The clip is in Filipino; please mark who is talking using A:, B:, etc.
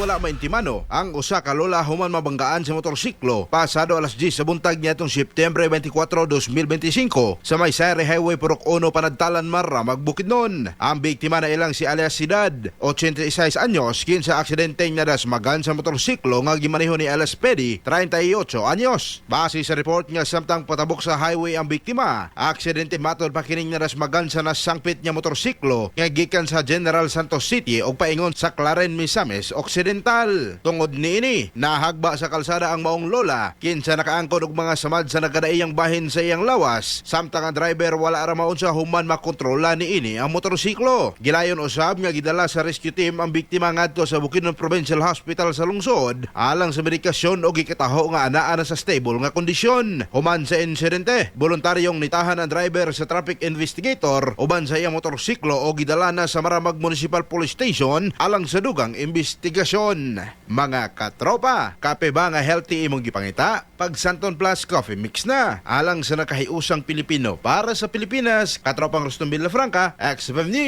A: wala maintimano ang usa ka lola human mabanggaan sa motorsiklo pasado alas 10 sa buntag niadtong September 24, 2025 sa may Sayre Highway Purok 1 Panagtalan Maramag Bukidnon. Ang biktima na ilang si alias Sidad, 86 anyos, kinsa aksidente nga dasmagan sa motorsiklo nga gimaneho ni alias Pedi, 38 anyos. Base sa report nga samtang patabok sa highway ang biktima, aksidente matod pa kining nga dasmagan sa nasangpit nga motorsiklo nga gikan sa General Santos City o paingon sa Claren, Misamis Occidental. Tungod niini, nahagba sa kalsada ang maong lola kinsa nakaangkon og mga samad sa nagkadaiyang bahin sa iyang lawas, samtang ang driver wala ra maun sa human makontrola niini ang motorsiklo. Gilayon usab nga gidala sa rescue team ang biktima ngadto sa Bukidnon Provincial Hospital sa lungsod alang sa medikasyon o gikataho nga anaa na sa stable nga kondisyon. Human sa insidente, voluntaryong nitahan ang driver sa traffic investigator uban sa iyang motorsiklo o gidala na sa Maramag Municipal Police Station alang sa dugang investigasyon. Mga katropa, kape ba nga healthy imong gipangita? Pag Santon Plus Coffee Mix na alang sa nakahiusang Pilipino para sa Pilipinas. Katropang Ruston Villafranca, X5 News.